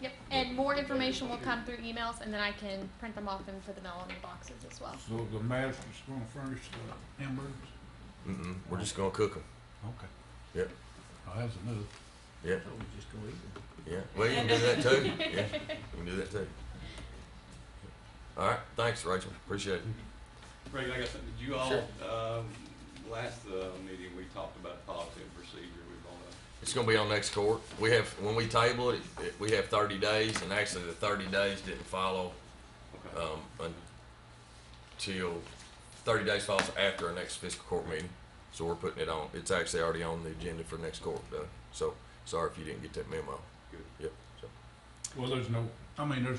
Yep. And more information will come through emails, and then I can print them off and put them all in boxes as well. So the Madison's gonna furnish the hamburgers? We're just gonna cook them. Okay. Yep. Oh, that's a move. Yep. So we just go eat them. Yeah. Well, you can do that too. Yeah. You can do that too. All right. Thanks, Rachel. Appreciate it. Greg, I got something. Did you all, Sure. last meeting, we talked about policy and procedure. We're gonna, It's gonna be on next court. We have, when we table it, we have 30 days, and actually the 30 days didn't follow, okay. until 30 days follows after our next fiscal court meeting. So we're putting it on, it's actually already on the agenda for next court, so sorry if you didn't get that memo. Good. Yep, so. Well, there's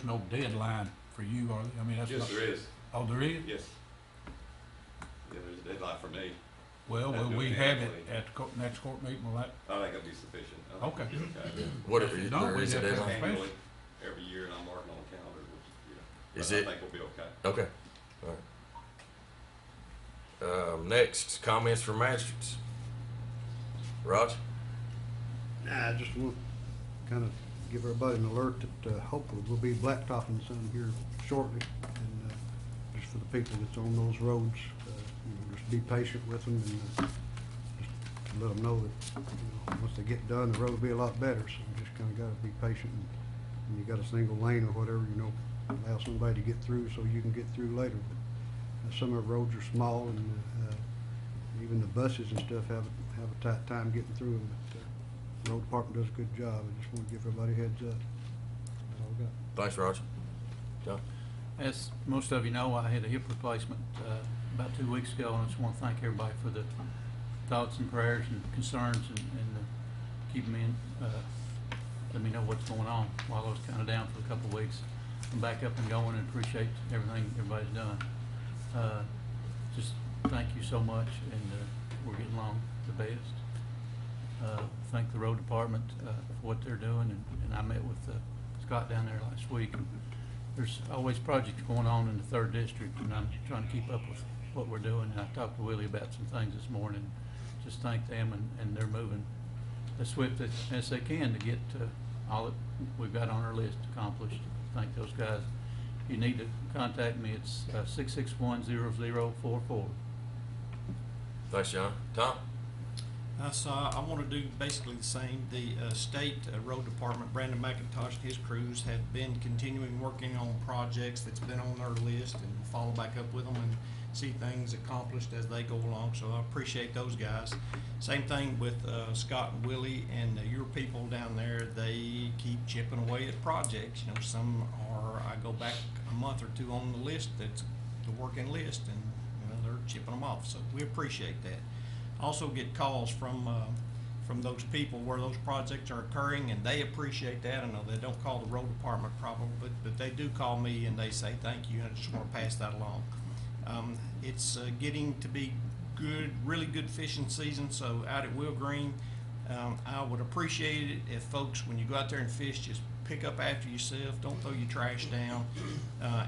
no deadline for you, are there? I mean, that's Yes, not. there is. Oh, there is? Yes. Yeah, there's a deadline for me. Well, Have will to we do it have it annually. at the next court meeting, will that? I think that'll be sufficient. I think Okay. it'll be okay. What, If you don't, there we'd is a have to have deadline? a Annually, every year, and I'm marking on the calendar, which, but Is I it- think we'll be okay. Okay, all right. Next, comments from magistrates. Raj? Nah, I just want to kind of give everybody an alert that hopefully we'll be blacktopping some here shortly. And just for the people that's on those roads, just be patient with them and just to let them know that, once they get done, the road will be a lot better. So we just kind of got to be patient. And when you got a single lane or whatever, allow somebody to get through so you can get through later. But some of the roads are small and even the buses and stuff have a tight time getting through them. But the road department does a good job. I just want to give everybody a heads up. That's all I got. Thanks, Raj. John? As most of you know, I had a hip replacement about 2 weeks ago, and I just want to thank everybody for the thoughts and prayers and concerns and keeping me in, let me know what's going on while I was kind of down for a couple of weeks. I'm back up and going and appreciate everything everybody's done. Just thank you so much, and we're getting along the best. Thank the road department for what they're doing, and I met with Scott down there last week, and there's always projects going on in the 3rd District, and I'm trying to keep up with what we're doing. And I talked to Willie about some things this morning. Just thank them, and they're moving as swift as they can to get all that we've got on our list accomplished. Thank those guys. If you need to contact me, it's 661-0044. Thanks, John. Tom? So I want to do basically the same. The state road department, Brandon McIntosh and his crews have been continuing working on projects that's been on their list, and we'll follow back up with them and see things accomplished as they go along. So I appreciate those guys. Same thing with Scott and Willie and your people down there. They keep chipping away at projects. You know, some are, I go back a month or two on the list, that's the working list, and you know, they're chipping them off. So we appreciate that. Also get calls from those people where those projects are occurring, and they appreciate that. I know they don't call the road department probably, but they do call me and they say thank you, and I just want to pass that along. It's getting to be good, really good fishing season, so out at Will Green, I would appreciate it if folks, when you go out there and fish, just pick up after yourself. Don't throw your trash down.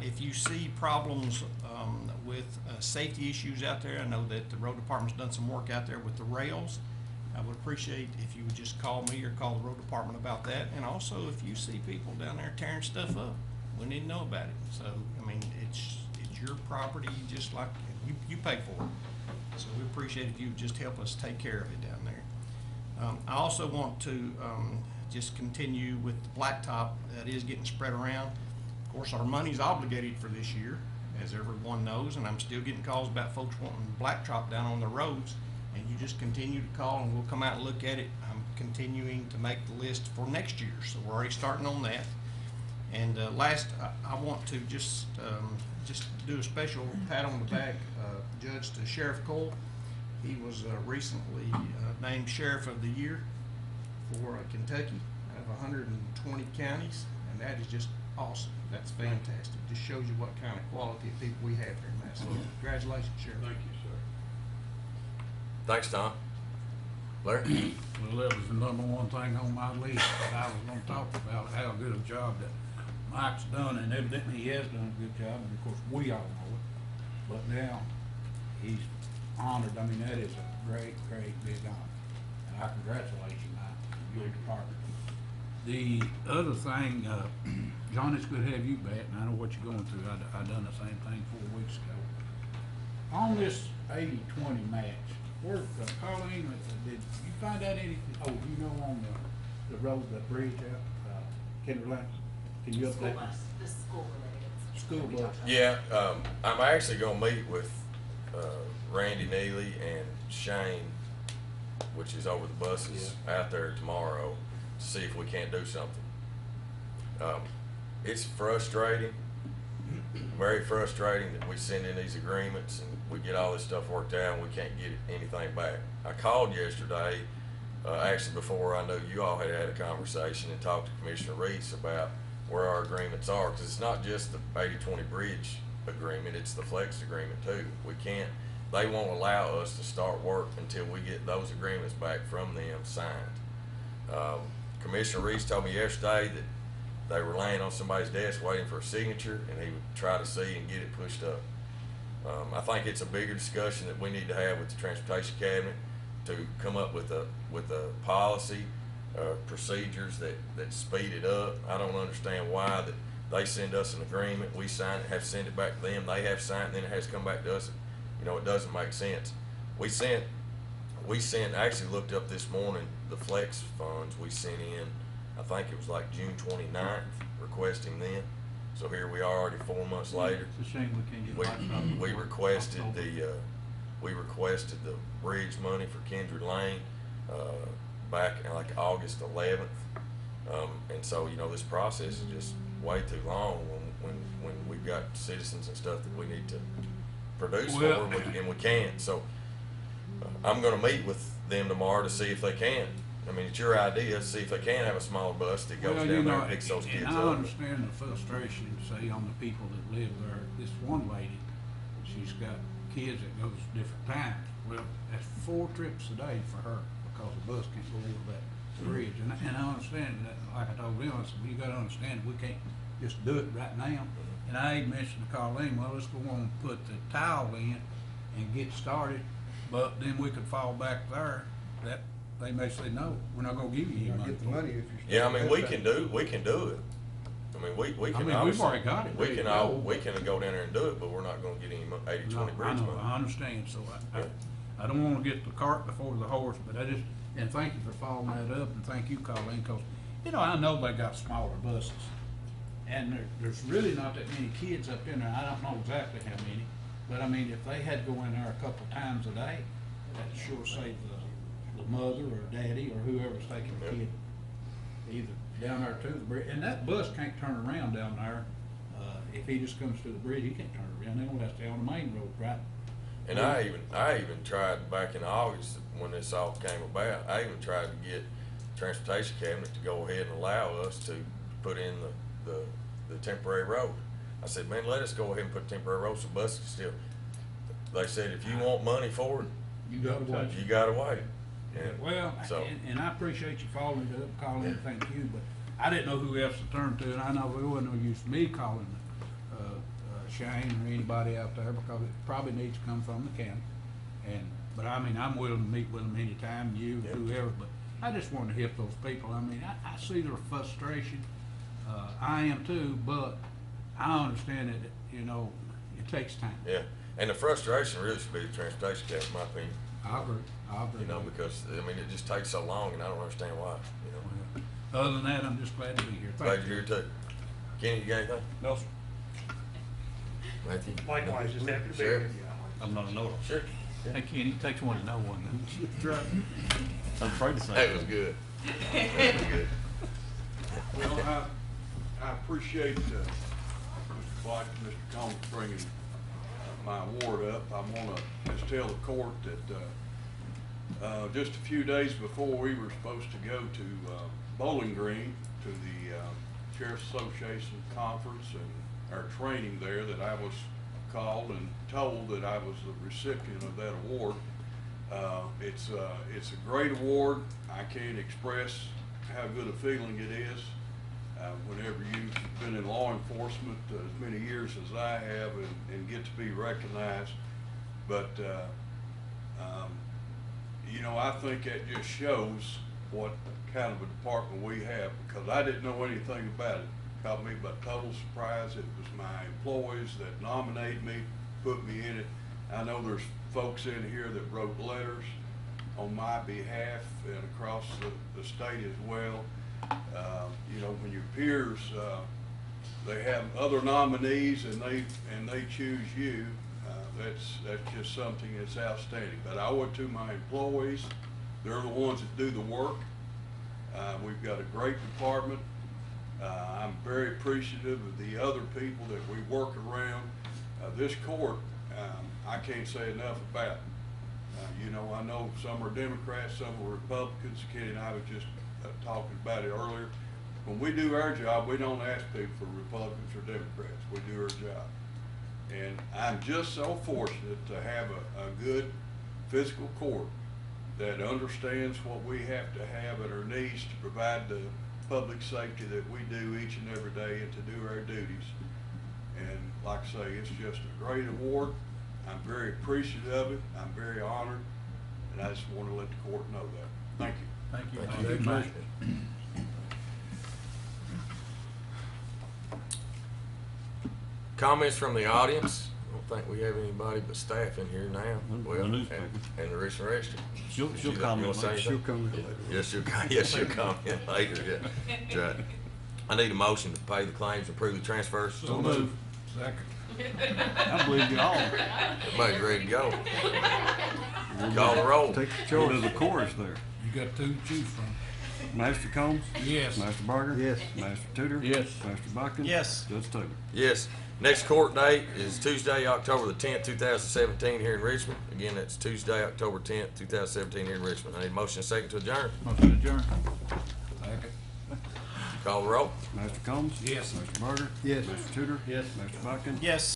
If you see problems with safety issues out there, I know that the road department's done some work out there with the rails. I would appreciate if you would just call me or call the road department about that. And also, if you see people down there tearing stuff up, we need to know about it. So, I mean, it's your property, just like you pay for it. So we appreciate if you would just help us take care of it down there. I also want to just continue with the blacktop that is getting spread around. Of course, our money's obligated for this year, as everyone knows, and I'm still getting calls about folks wanting blacktop down on the roads, and you just continue to call and we'll come out and look at it. I'm continuing to make the list for next year, so we're already starting on that. And last, I want to just do a special pat on the back, Judge, to Sheriff Cole. He was recently named Sheriff of the Year for Kentucky out of 120 counties, and that is just awesome. That's fantastic. Just shows you what kind of quality of people we have here in Madison. Congratulations, Sheriff. Thank you, sir. Thanks, Tom. Larry? Well, that was the #1 thing on my list that I was gonna talk about, how good a job that Mike's done, and evidently he has done a good job, and of course, we all know it. But now, he's honored. I mean, that is a great, great big honor. And I congratulate you, Mike, and your department. The other thing, John, it's good to have you back, and I know what you're going through. I done the same thing 4 weeks ago. On this 80-20 match, where, Colleen, did you find out anything? Oh, you know, on the road, the bridge out, Kinderland? Can you update me? The school related. School bus. Yeah, I'm actually gonna meet with Randy Neely and Shane, which is over the buses, out there tomorrow, to see if we can't do something. It's frustrating, very frustrating that we send in these agreements and we get all this stuff worked out and we can't get anything back. I called yesterday, actually before I knew you all had had a conversation, and talked to Commissioner Reese about where our agreements are, because it's not just the 80-20 bridge agreement, it's the flex agreement too. We can't, they won't allow us to start work until we get those agreements back from them signed. Commissioner Reese told me yesterday that they were laying on somebody's desk waiting for a signature, and he would try to see and get it pushed up. I think it's a bigger discussion that we need to have with the Transportation Cabinet to come up with a policy, procedures that speed it up. I don't understand why that they send us an agreement, we sign it, have to send it back to them, they have to sign it, and then it has to come back to us. You know, it doesn't make sense. We sent, I actually looked up this morning, the flex funds we sent in, I think it was like June 29th, requesting them. So here we are already 4 months later. It's a shame we can't get blacktop. We requested the bridge money for Kindred Lane back in like August 11th, and so you know this process is just way too long when we've got citizens and stuff that we need to produce for, and we can't. So I'm going to meet with them tomorrow to see if they can. I mean, it's your idea. See if they can have a smaller bus that goes down there and picks those kids up. I understand the frustration, say, on the people that live there. This one lady, she's got kids that goes different times. Well, that's 4 trips a day for her because the bus can't go over that bridge. And I understand that, like I told them, I said, well, you got to understand, we can't just do it right now. And I even mentioned to Colleen, well, let's go on and put the tile in and get started, but then we could fall back there. That, they may say, no, we're not gonna give you any You money. get the money if you. Yeah, I mean, we start can that do it. I mean, we can we've obviously. already got it We ready can to all, go. we can go down there and do it, but we're not gonna get any 80-20 No, bridge I know, money. I understand, so Yeah. I don't wanna get the cart before the horse, but I just, and thank you for following that up, and thank you, Colleen, cause, you know, I know they got smaller buses. And there's really not that many kids up in there, I don't know exactly how many, but I mean, if they had to go in there a couple times a day, that'd sure save the mother or daddy or whoever's taking the Yeah. kid either down there to the bridge, and that bus can't turn around down there. If he just comes to the bridge, he can't turn around, they don't have to stay on the main road, right? And I even tried back in August when this all came about, I even tried to get transportation cabinet to go ahead and allow us to put in the temporary road. I said, man, let us go ahead and put temporary roads so buses can still. They said, if you want money for it, You gotta wait. you gotta wait. And Well, so, and I appreciate you following it up, Colin, thank you, but I didn't know who else to turn to, and I know it wasn't no use to me calling Shane or anybody out there, because it probably needs to come from the county. But I mean, I'm willing to meet with them anytime, you, Yeah. whoever, but I just want to help those people. I mean, I see their frustration, I am too, but I understand that, you know, it takes time. yeah, and the frustration really should be the transportation cabinet, in my opinion. I agree. You know, because, I mean, it just takes so long and I don't understand why, you know. Other than that, I'm just glad to be here. Glad Thank you're you. here too. Kenny, you got anything? No, sir. Matthew? Likewise, just happy to be Sheriff? with you. I'm not a know. Sure. Hey, Kenny, it takes one to know one. I'm afraid to say. That was good. That was good. Well, I appreciate Mr. Black and Mr. Combs bringing my award up. I want to just tell the court that just a few days before we were supposed to go to Bowling Green to the Sheriff's Association conference and our training there, that I was called and told that I was the recipient of that award. It's a great award. I can't express how good a feeling it is whenever you've been in law enforcement as many years as I have and get to be recognized. But you know, I think that just shows what kind of a department we have, because I didn't know anything about it. Caught me by total surprise. It was my employees that nominated me, put me in it. I know there's folks in here that wrote letters on my behalf and across the state as well. You know, when your peers, they have other nominees and they choose you, that's just something that's outstanding. But I owe it to my employees. They're the ones that do the work. We've got a great department. I'm very appreciative of the other people that we work around. This court, I can't say enough about. You know, I know some are Democrats, some are Republicans. Kenny and I was just talking about it earlier. When we do our job, we don't ask people for Republicans or Democrats. We do our job. And I'm just so fortunate to have a good fiscal court that understands what we have to have at our knees to provide the public safety that we do each and every day and to do our duties. And like I say, it's just a great award. I'm very appreciative of it. I'm very honored. And I just want to let the court know that. Thank you. Thank you. Thank you. Congratulations. Comments from the audience? I don't think we have anybody but staff in here now. The Well, newspaper. and the Richard Register. She'll You comment wanna say later. She'll anything? come in later. Yes, she'll comment later, yeah. That's right. I need a motion to pay the claims, approve the transfers. So move. Second. I believe you all. Everybody's ready to go. Call the roll. Take your Go to choice. the chorus there. You got two to choose from. Master Combs? Yes. Master Barger? Yes. Master Tudor? Yes. Master Buckton? Yes. Judge Taylor? Yes. Next court date is Tuesday, October the 10th, 2017 here in Richmond. Again, that's Tuesday, October 10th, 2017 here in Richmond. I need a motion and a second to adjourn. Motion adjourned. Second. Call the roll. Master Combs? Yes. Master Barger? Yes. Master Tudor? Yes. Master Buckton? Yes.